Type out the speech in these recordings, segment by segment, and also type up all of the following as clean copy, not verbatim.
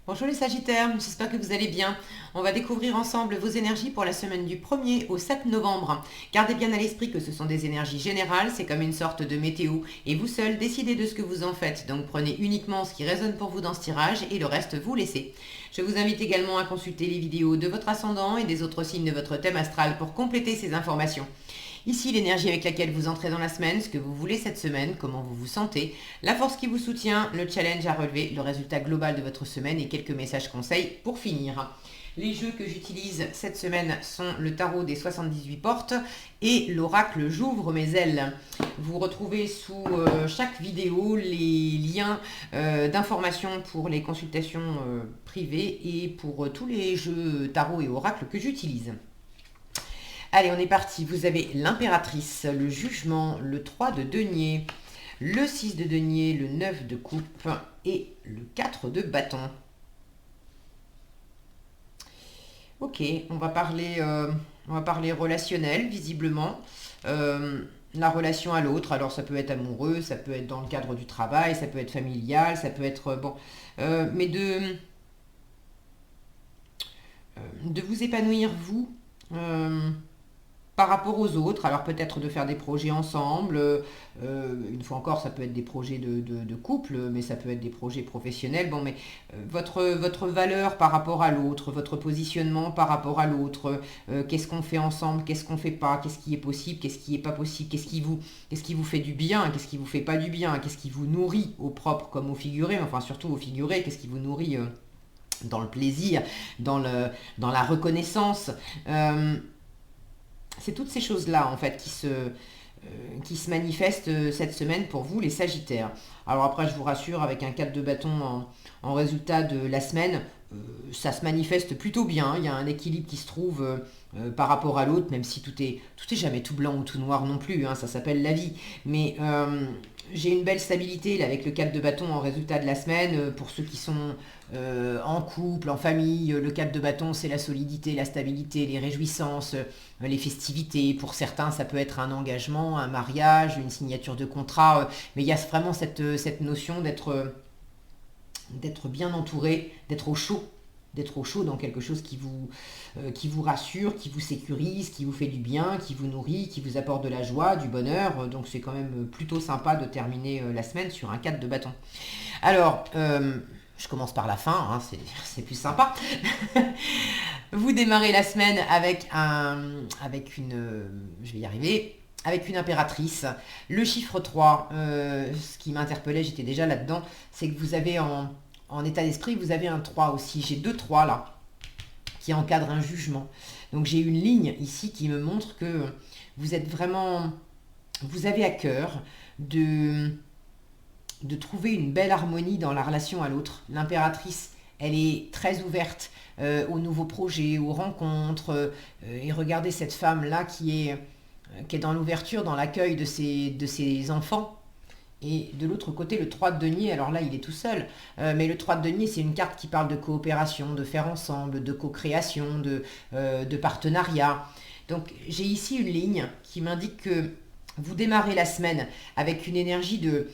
Bonjour les Sagittaires, j'espère que vous allez bien. On va découvrir ensemble vos énergies pour la semaine du 1er au 7 novembre. Gardez bien à l'esprit que ce sont des énergies générales, c'est comme une sorte de météo, et vous seul décidez de ce que vous en faites. Donc prenez uniquement ce qui résonne pour vous dans ce tirage et le reste vous laissez. Je vous invite également à consulter les vidéos de votre ascendant et des autres signes de votre thème astral pour compléter ces informations. Ici, l'énergie avec laquelle vous entrez dans la semaine, ce que vous voulez cette semaine, comment vous vous sentez, la force qui vous soutient, le challenge à relever, le résultat global de votre semaine et quelques messages conseils pour finir. Les jeux que j'utilise cette semaine sont le tarot des 78 portes et l'oracle J'ouvre mes ailes. Vous retrouvez sous chaque vidéo les liens d'informations pour les consultations privées et pour tous les jeux tarot et oracle que j'utilise. Allez, on est parti. Vous avez l'impératrice, le jugement, le 3 de denier, le 6 de denier, le 9 de coupe et le 4 de bâton. Ok, on va parler relationnel, visiblement. La relation à l'autre, alors ça peut être amoureux, ça peut être dans le cadre du travail, ça peut être familial, ça peut être... bon, mais de vous épanouir, vous, par rapport aux autres, alors peut-être de faire des projets ensemble, une fois encore ça peut être des projets de couple, mais ça peut être des projets professionnels, bon mais votre valeur par rapport à l'autre, votre positionnement par rapport à l'autre, qu'est-ce qu'on fait ensemble, qu'est-ce qu'on fait pas, qu'est-ce qui est possible, qu'est-ce qui est pas possible, qu'est-ce qui vous fait du bien, qu'est-ce qui vous fait pas du bien, qu'est-ce qui vous nourrit au propre comme au figuré, enfin surtout au figuré, qu'est-ce qui vous nourrit dans le plaisir, dans la reconnaissance. C'est toutes ces choses-là, en fait, qui se manifestent cette semaine pour vous, les Sagittaires. Alors après, je vous rassure, avec un 4 de bâton en résultat de la semaine, ça se manifeste plutôt bien. Il y a un équilibre qui se trouve par rapport à l'autre, même si tout est jamais tout blanc ou tout noir non plus, hein, ça s'appelle la vie. Mais j'ai une belle stabilité là, avec le 4 de bâton en résultat de la semaine. Pour ceux qui sont en couple, en famille, le 4 de bâton, c'est la solidité, la stabilité, les réjouissances, les festivités. Pour certains, ça peut être un engagement, un mariage, une signature de contrat. Mais il y a vraiment cette notion d'être bien entouré, d'être au chaud dans quelque chose qui vous rassure, qui vous sécurise, qui vous fait du bien, qui vous nourrit, qui vous apporte de la joie, du bonheur. Donc c'est quand même plutôt sympa de terminer la semaine sur un 4 de bâton. Alors, je commence par la fin, hein, c'est plus sympa. Vous démarrez la semaine avec je vais y arriver, avec une impératrice. Le chiffre 3, ce qui m'interpellait, j'étais déjà là-dedans, c'est que vous avez en état d'esprit, vous avez un 3 aussi. J'ai deux 3 là, qui encadrent un jugement. Donc j'ai une ligne ici qui me montre que vous êtes vraiment... Vous avez à cœur de trouver une belle harmonie dans la relation à l'autre. L'impératrice, elle est très ouverte aux nouveaux projets, aux rencontres. Et regardez cette femme-là qui est dans l'ouverture, dans l'accueil de ses enfants. Et de l'autre côté, le 3 de denier, alors là, il est tout seul. Mais le 3 de denier, c'est une carte qui parle de coopération, de faire ensemble, de co-création, de partenariat. Donc j'ai ici une ligne qui m'indique que vous démarrez la semaine avec une énergie de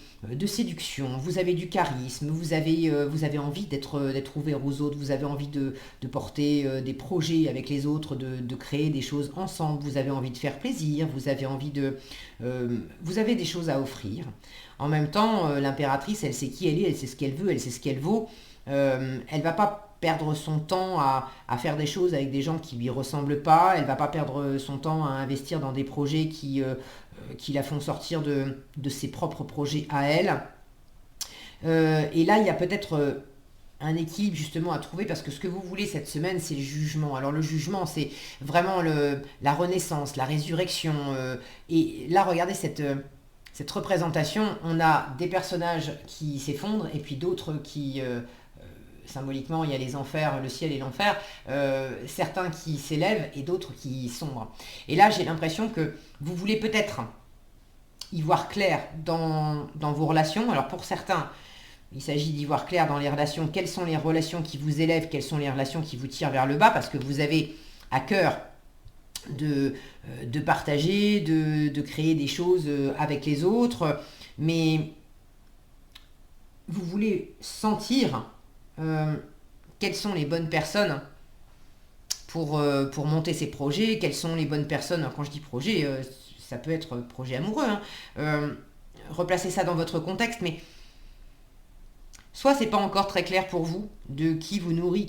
séduction, vous avez du charisme, vous avez envie d'être ouvert aux autres, vous avez envie de porter des projets avec les autres, de créer des choses ensemble, vous avez envie de faire plaisir, vous avez des choses à offrir. En même temps, l'impératrice, elle sait qui elle est, elle sait ce qu'elle veut, elle sait ce qu'elle vaut. Elle va pas perdre son temps à faire des choses avec des gens qui lui ressemblent pas, elle va pas perdre son temps à investir dans des projets qui la font sortir de ses propres projets à elle. Et là, il y a peut-être un équilibre justement à trouver parce que ce que vous voulez cette semaine, c'est le jugement. Alors le jugement, c'est vraiment la renaissance, la résurrection. Et là, regardez cette représentation. On a des personnages qui s'effondrent et puis d'autres qui... symboliquement, il y a les enfers, le ciel et l'enfer, certains qui s'élèvent et d'autres qui sombrent. Et là, j'ai l'impression que vous voulez peut-être y voir clair dans vos relations. Alors pour certains, il s'agit d'y voir clair dans les relations. Quelles sont les relations qui vous élèvent, quelles sont les relations qui vous tirent vers le bas, parce que vous avez à cœur de partager, de créer des choses avec les autres, mais vous voulez sentir quelles sont les bonnes personnes pour monter ces projets, quelles sont les bonnes personnes. Quand je dis projet, ça peut être projet amoureux, hein. Replacez ça dans votre contexte, mais soit c'est pas encore très clair pour vous de qui vous nourrit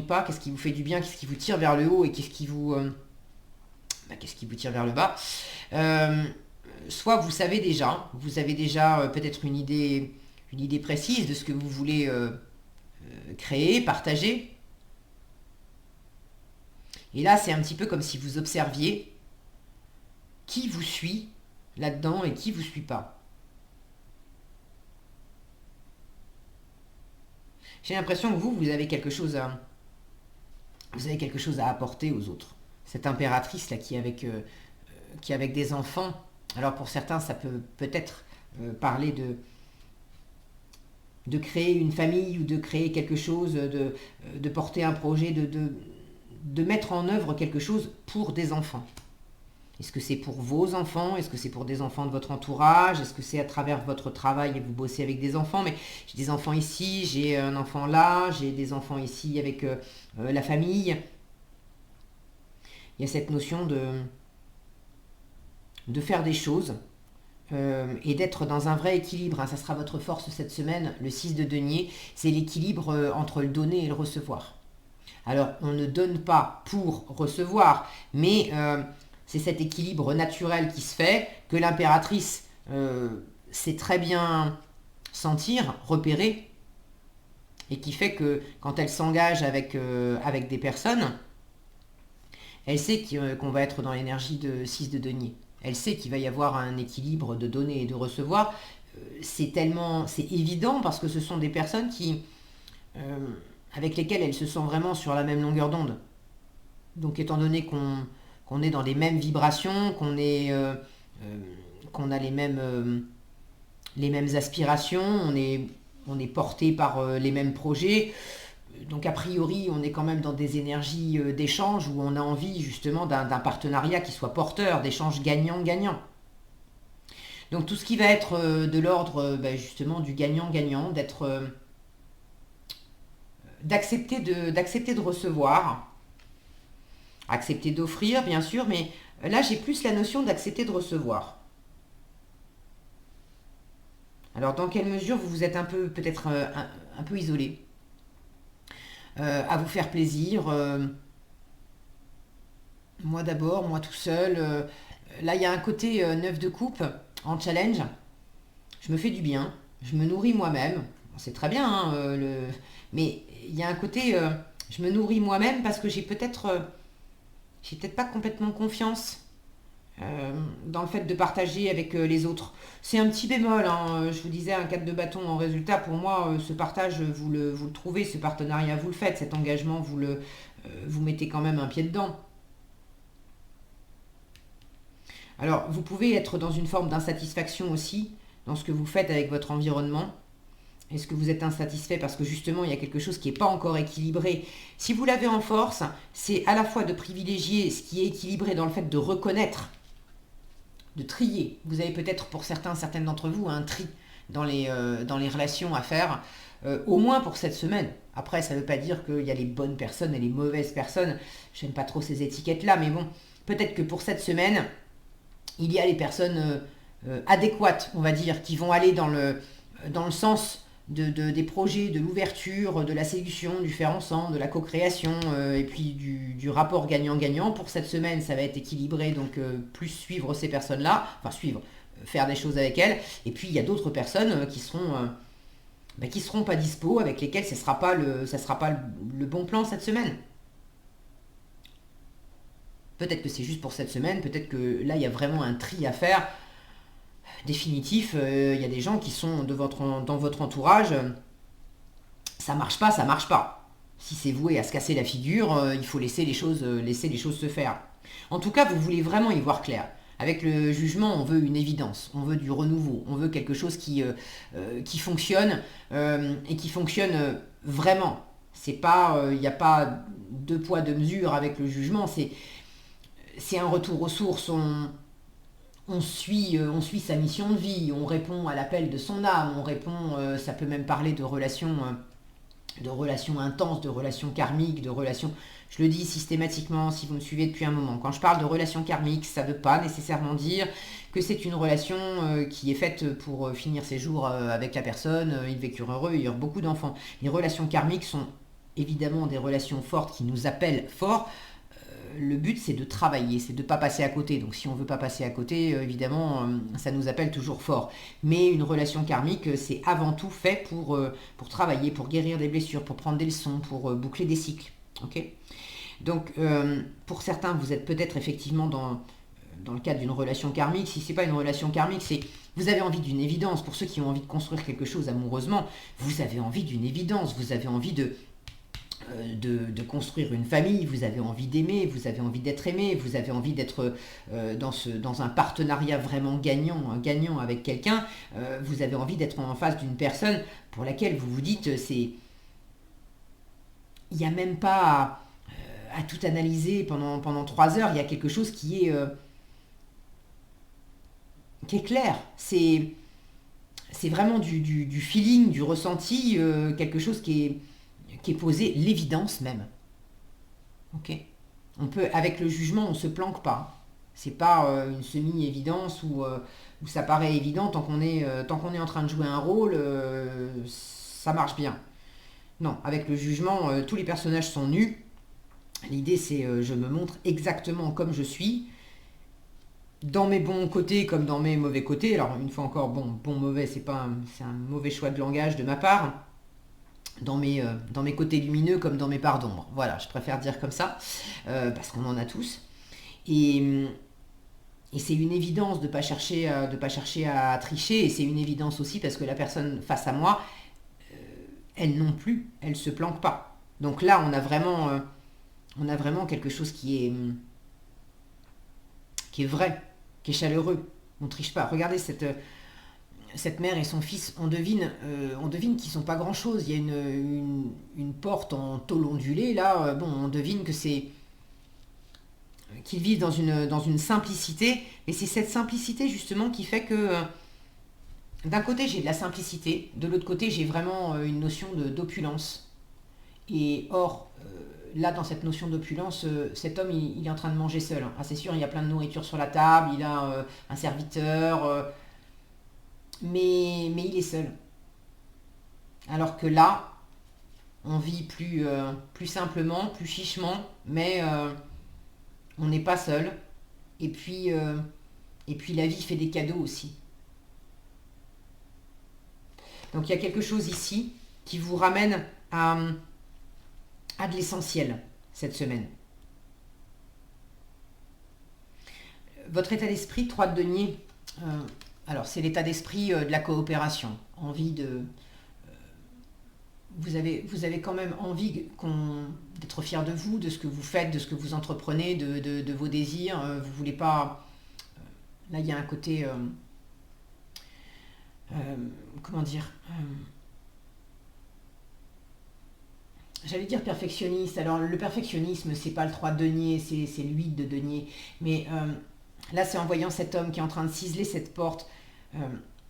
pas, qu'est-ce qui vous fait du bien, qu'est-ce qui vous tire vers le haut et qu'est-ce qui vous tire vers le bas. Soit vous avez déjà peut-être une idée précise de ce que vous voulez créer, partager. Et là, c'est un petit peu comme si vous observiez qui vous suit là-dedans et qui vous suit pas. J'ai l'impression que vous avez quelque chose à apporter aux autres. Cette impératrice là qui est avec des enfants. Alors pour certains, ça peut peut-être parler de créer une famille ou de créer quelque chose, de porter un projet, de mettre en œuvre quelque chose pour des enfants. Est-ce que c'est pour vos enfants? Est-ce que c'est pour des enfants de votre entourage? Est-ce que c'est à travers votre travail et vous bossez avec des enfants? Mais j'ai des enfants ici, j'ai un enfant là, j'ai des enfants ici avec la famille. Il y a cette notion de faire des choses et d'être dans un vrai équilibre. Ça sera votre force cette semaine, le 6 de denier. C'est l'équilibre entre le donner et le recevoir. Alors, on ne donne pas pour recevoir, mais c'est cet équilibre naturel qui se fait, que l'impératrice sait très bien sentir, repérer, et qui fait que quand elle s'engage avec des personnes, elle sait qu'on va être dans l'énergie de 6 de denier. Elle sait qu'il va y avoir un équilibre de donner et de recevoir. C'est évident parce que ce sont des personnes avec lesquelles elle se sent vraiment sur la même longueur d'onde. Donc étant donné qu'on est dans les mêmes vibrations, qu'on a les mêmes aspirations, on est porté par les mêmes projets, donc a priori on est quand même dans des énergies d'échange où on a envie justement d'un partenariat qui soit porteur, d'échanges gagnant-gagnant. Donc tout ce qui va être de l'ordre justement du gagnant-gagnant, d'accepter de recevoir, accepter d'offrir bien sûr, mais là j'ai plus la notion d'accepter de recevoir. Alors dans quelle mesure vous êtes peut-être un peu isolé, à vous faire plaisir, moi d'abord, moi tout seul, là il y a un côté 9 de coupe en challenge, je me fais du bien, je me nourris moi-même, c'est très bien, hein, mais il y a un côté, je me nourris moi-même parce que j'ai peut-être pas complètement confiance dans le fait de partager avec les autres. C'est un petit bémol, hein, je vous disais un 4 de bâton en résultat, pour moi ce partage vous le trouvez, ce partenariat vous le faites, cet engagement vous mettez quand même un pied dedans. Alors vous pouvez être dans une forme d'insatisfaction aussi dans ce que vous faites avec votre environnement. Est-ce que vous êtes insatisfait parce que justement il y a quelque chose qui n'est pas encore équilibré? Si vous l'avez en force, c'est à la fois de privilégier ce qui est équilibré dans le fait de reconnaître, de trier. Vous avez peut-être pour certaines d'entre vous un tri dans les relations à faire, au moins pour cette semaine. Après, ça ne veut pas dire qu'il y a les bonnes personnes et les mauvaises personnes. J'aime pas trop ces étiquettes-là, mais bon, peut-être que pour cette semaine, il y a les personnes adéquates, on va dire, qui vont aller dans le sens des projets, de l'ouverture, de la séduction, du faire ensemble, de la co-création, et puis du rapport gagnant-gagnant. Pour cette semaine, ça va être équilibré, donc plus suivre ces personnes-là, enfin suivre, faire des choses avec elles. Et puis il y a d'autres personnes qui seront pas dispo, avec lesquelles ça sera pas le bon plan cette semaine. Peut-être que c'est juste pour cette semaine, peut-être que là il y a vraiment un tri à faire définitif. Il y a des gens qui sont dans votre entourage, ça marche pas. Si c'est voué à se casser la figure, il faut laisser les choses se faire. En tout cas, vous voulez vraiment y voir clair. Avec le jugement, on veut une évidence, on veut du renouveau, on veut quelque chose qui fonctionne et qui fonctionne vraiment. C'est pas, il n'y a pas deux poids deux mesures avec le jugement. C'est un retour aux sources. On suit sa mission de vie, on répond à l'appel de son âme, ça peut même parler de relations de relations intenses, de relations karmiques, de relations... Je le dis systématiquement si vous me suivez depuis un moment. Quand je parle de relations karmiques, ça ne veut pas nécessairement dire que c'est une relation qui est faite pour finir ses jours avec la personne, ils vécurent heureux, ils eurent beaucoup d'enfants. Les relations karmiques sont évidemment des relations fortes qui nous appellent fort. Le but, c'est de travailler, c'est de ne pas passer à côté. Donc si on ne veut pas passer à côté, évidemment, ça nous appelle toujours fort. Mais une relation karmique, c'est avant tout fait pour travailler, pour guérir des blessures, pour prendre des leçons, pour boucler des cycles. Okay, donc, pour certains, vous êtes peut-être effectivement dans le cadre d'une relation karmique. Si ce n'est pas une relation karmique, c'est vous avez envie d'une évidence. Pour ceux qui ont envie de construire quelque chose amoureusement, vous avez envie d'une évidence. Vous avez envie de construire une famille, vous avez envie d'aimer, vous avez envie d'être aimé, vous avez envie d'être dans un partenariat vraiment gagnant avec quelqu'un, vous avez envie d'être en face d'une personne pour laquelle vous vous dites, il n'y a même pas à tout analyser pendant 3 heures, il y a quelque chose qui est clair, c'est vraiment du feeling, du ressenti, quelque chose qui est posé, l'évidence même. Ok. On peut, avec le jugement, on se planque pas. C'est pas une semi-évidence où ça paraît évident tant qu'on est en train de jouer un rôle, ça marche bien. Non, avec le jugement, tous les personnages sont nus. L'idée, c'est je me montre exactement comme je suis, dans mes bons côtés comme dans mes mauvais côtés. Alors, une fois encore, bon, mauvais, c'est un mauvais choix de langage de ma part. Dans mes côtés lumineux comme dans mes parts d'ombre. Voilà, je préfère dire comme ça, parce qu'on en a tous. Et c'est une évidence de ne pas chercher à tricher, et c'est une évidence aussi parce que la personne face à moi, elle non plus, elle se planque pas. Donc là, on a vraiment quelque chose qui est vrai, qui est chaleureux. On ne triche pas. Regardez cette mère et son fils, on devine qu'ils sont pas grand chose. Il y a une porte en tôle ondulée là. On devine que c'est qu'ils vivent dans une simplicité. Et c'est cette simplicité justement qui fait que d'un côté j'ai de la simplicité, de l'autre côté j'ai vraiment une notion d'opulence. Et or là dans cette notion d'opulence, cet homme il est en train de manger seul. Ah, c'est sûr, il y a plein de nourriture sur la table, il a un serviteur. Mais il est seul. Alors que là, on vit plus simplement, plus chichement, mais on n'est pas seul. Et puis la vie fait des cadeaux aussi. Donc il y a quelque chose ici qui vous ramène à de l'essentiel cette semaine. Votre état d'esprit, 3 de denier, alors c'est l'état d'esprit de la coopération. Envie de... Vous avez quand même envie d'être fier de vous, de ce que vous faites, de ce que vous entreprenez, de vos désirs. Vous voulez pas... Là, il y a un côté... comment dire j'allais dire perfectionniste. Alors, le perfectionnisme, c'est pas le 3 de denier, c'est le 8 de denier. Mais là, c'est en voyant cet homme qui est en train de ciseler cette porte.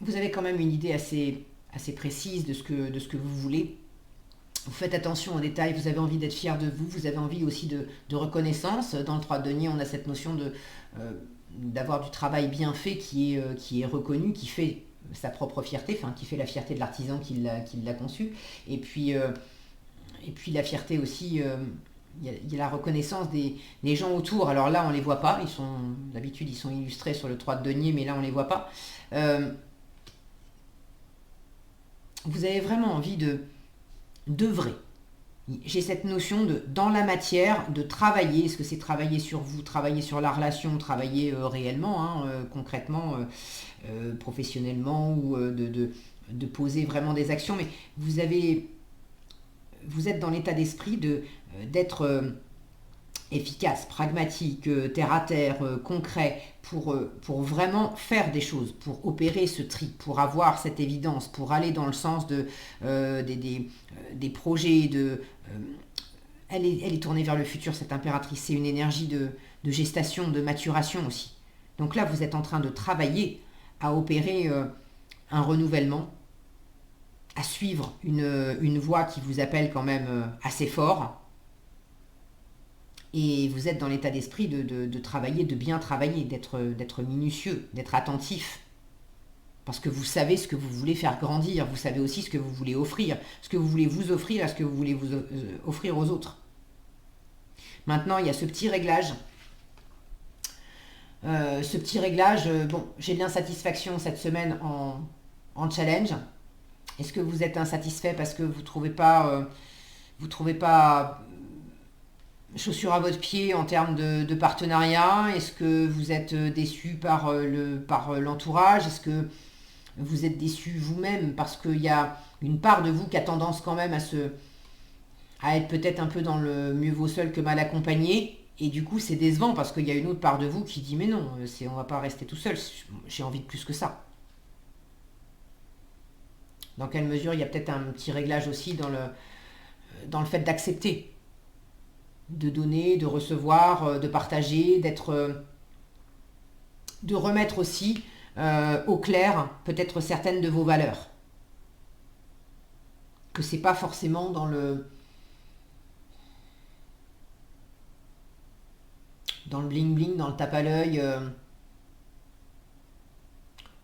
Vous avez quand même une idée assez précise de ce que vous voulez. Vous faites attention aux détails, vous avez envie d'être fier de vous, vous avez envie aussi de reconnaissance. Dans le 3 de denier, on a cette notion d'avoir du travail bien fait qui est reconnu, qui fait sa propre fierté, enfin qui fait la fierté de l'artisan qui l'a conçu. Et puis la fierté aussi, il y a la reconnaissance des gens autour. Alors là, on ne les voit pas, d'habitude ils sont illustrés sur le 3 de denier, mais là on ne les voit pas. Vous avez vraiment envie d'œuvrer. J'ai cette notion dans la matière, de travailler. Est-ce que c'est travailler sur vous, travailler sur la relation, travailler réellement, concrètement, professionnellement, ou de poser vraiment des actions. Mais vous êtes dans l'état d'esprit d'être efficace, pragmatique, terre à terre, concret, pour vraiment faire des choses, pour opérer ce tri, pour avoir cette évidence, pour aller dans le sens des projets. Elle est tournée vers le futur, cette impératrice. C'est une énergie de gestation, de maturation aussi. Donc là, vous êtes en train de travailler à opérer un renouvellement, à suivre une voie qui vous appelle quand même assez fort. Et vous êtes dans l'état d'esprit de travailler, de bien travailler, d'être minutieux, d'être attentif. Parce que vous savez ce que vous voulez faire grandir, vous savez aussi ce que vous voulez offrir, ce que vous voulez vous offrir à ce que vous voulez vous offrir aux autres. Maintenant, il y a ce petit réglage. Bon, j'ai de l'insatisfaction cette semaine en challenge. Est-ce que vous êtes insatisfait parce que vous trouvez pas chaussure à votre pied en termes de partenariat? Est-ce que vous êtes déçu par l'entourage? Est-ce que vous êtes déçu vous-même parce qu'il y a une part de vous qui a tendance quand même à être peut-être un peu dans le mieux vaut seul que mal accompagné, et du coup c'est décevant parce qu'il y a une autre part de vous qui dit mais non, on va pas rester tout seul, j'ai envie de plus que ça. Dans quelle mesure il y a peut-être un petit réglage aussi dans le fait d'accepter, de donner, de recevoir, de partager, de remettre aussi au clair peut-être certaines de vos valeurs. Que c'est pas forcément dans le bling bling, dans le tape à l'œil.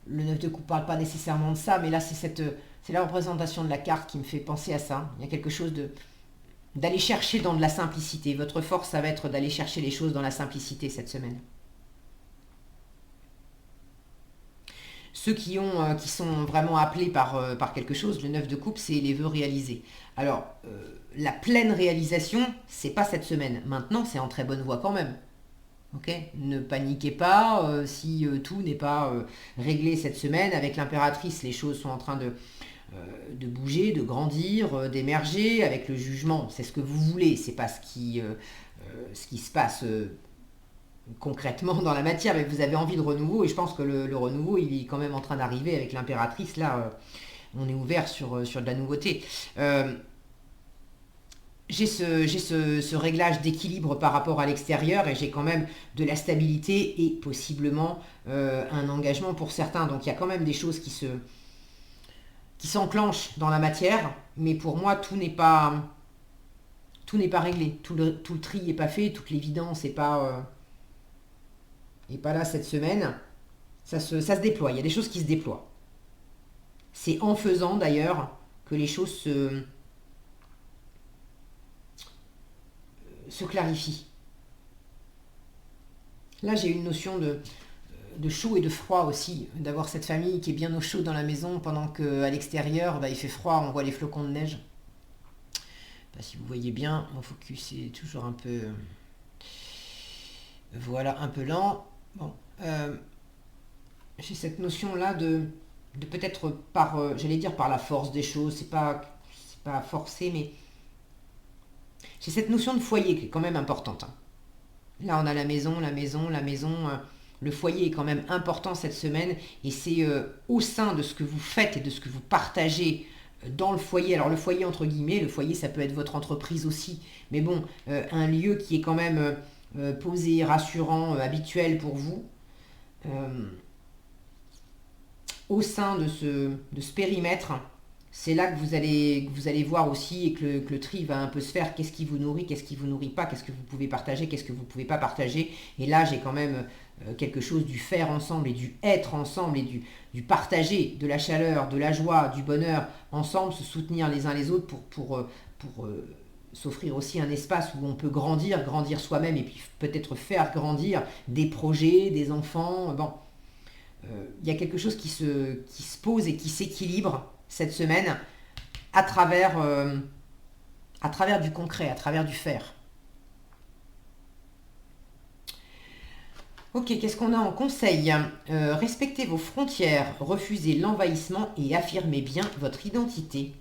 Le 9 de coupe parle pas nécessairement de ça, mais là c'est la représentation de la carte qui me fait penser à ça. Il y a quelque chose d'aller chercher dans de la simplicité. Votre force, ça va être d'aller chercher les choses dans la simplicité cette semaine. Ceux qui sont vraiment appelés par quelque chose, le 9 de coupe, c'est les vœux réalisés. Alors, la pleine réalisation, c'est pas cette semaine. Maintenant, c'est en très bonne voie quand même. Okay, ne paniquez pas si tout n'est pas réglé cette semaine. Avec l'impératrice, les choses sont en train de bouger, de grandir, d'émerger. Avec le jugement, c'est ce que vous voulez, c'est pas ce qui se passe concrètement dans la matière, mais vous avez envie de renouveau, et je pense que le renouveau, il est quand même en train d'arriver avec l'impératrice. Là, on est ouvert sur de la nouveauté. J'ai ce réglage d'équilibre par rapport à l'extérieur, et j'ai quand même de la stabilité et possiblement un engagement pour certains. Donc il y a quand même des choses qui s'enclenchent dans la matière, mais pour moi tout n'est pas réglé. Tout le tri n'est pas fait, toute l'évidence n'est pas là cette semaine. Ça se déploie, il y a des choses qui se déploient. C'est en faisant d'ailleurs que les choses se clarifient. Là, j'ai une notion de chaud et de froid aussi, d'avoir cette famille qui est bien au chaud dans la maison pendant qu'à l'extérieur, il fait froid, on voit les flocons de neige. Si vous voyez bien, mon focus est toujours un peu... Voilà, un peu lent. Bon, j'ai cette notion-là de peut-être j'allais dire par la force des choses, c'est pas forcé, mais j'ai cette notion de foyer qui est quand même importante. Là, on a la maison, le foyer est quand même important cette semaine, et c'est au sein de ce que vous faites et de ce que vous partagez dans le foyer. Alors le foyer entre guillemets, le foyer ça peut être votre entreprise aussi, mais bon, un lieu qui est quand même posé, rassurant, habituel pour vous. Au sein de ce périmètre, c'est là que vous allez voir aussi, et que le tri va un peu se faire. Qu'est-ce qui vous nourrit, qu'est-ce qui vous nourrit pas, qu'est-ce que vous pouvez partager, qu'est-ce que vous pouvez pas partager. Et là, j'ai quand même quelque chose du faire ensemble et du être ensemble et du partager, de la chaleur, de la joie, du bonheur ensemble, se soutenir les uns les autres pour s'offrir aussi un espace où on peut grandir soi-même, et puis peut-être faire grandir des projets, des enfants. Bon, il y a quelque chose qui se pose et qui s'équilibre cette semaine à travers du concret, à travers du faire. Ok, qu'est-ce qu'on a en conseil? Respectez vos frontières, refusez l'envahissement et affirmez bien votre identité.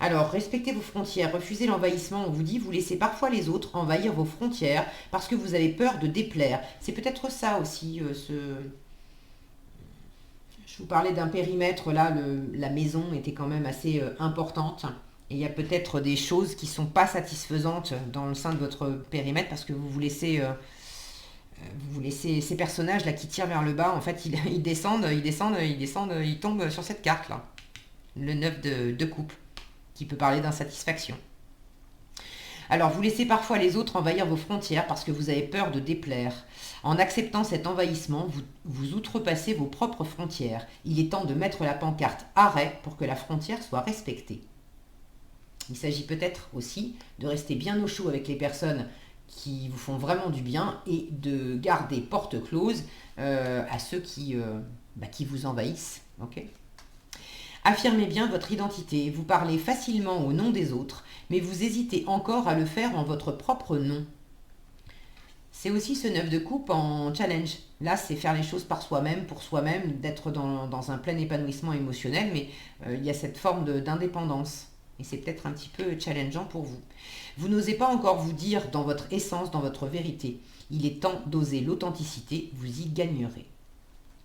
Alors, respectez vos frontières, refusez l'envahissement, on vous dit, vous laissez parfois les autres envahir vos frontières parce que vous avez peur de déplaire. C'est peut-être ça aussi, Je vous parlais d'un périmètre, là, la maison était quand même assez importante. Et il y a peut-être des choses qui ne sont pas satisfaisantes dans le sein de votre périmètre parce que vous laissez ces personnages là qui tirent vers le bas. En fait, ils descendent, ils tombent sur cette carte là. le 9 de coupe, qui peut parler d'insatisfaction. Alors, vous laissez parfois les autres envahir vos frontières parce que vous avez peur de déplaire. En acceptant cet envahissement, vous outrepassez vos propres frontières. Il est temps de mettre la pancarte arrêt pour que la frontière soit respectée. Il s'agit peut-être aussi de rester bien au chaud avec les personnes qui vous font vraiment du bien et de garder porte close à ceux qui vous envahissent. Okay. Affirmez bien votre identité, vous parlez facilement au nom des autres, mais vous hésitez encore à le faire en votre propre nom. C'est aussi ce 9 de coupe en challenge. Là, c'est faire les choses par soi-même, pour soi-même, d'être dans un plein épanouissement émotionnel, mais il y a cette forme d'indépendance. Et c'est peut-être un petit peu challengeant pour vous. Vous n'osez pas encore vous dire dans votre essence, dans votre vérité. Il est temps d'oser l'authenticité, vous y gagnerez.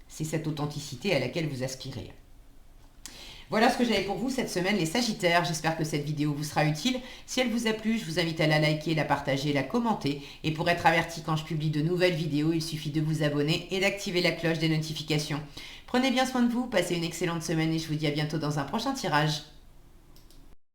C'est cette authenticité à laquelle vous aspirez. Voilà ce que j'avais pour vous cette semaine, les Sagittaires. J'espère que cette vidéo vous sera utile. Si elle vous a plu, je vous invite à la liker, la partager, la commenter. Et pour être averti quand je publie de nouvelles vidéos, il suffit de vous abonner et d'activer la cloche des notifications. Prenez bien soin de vous, passez une excellente semaine et je vous dis à bientôt dans un prochain tirage.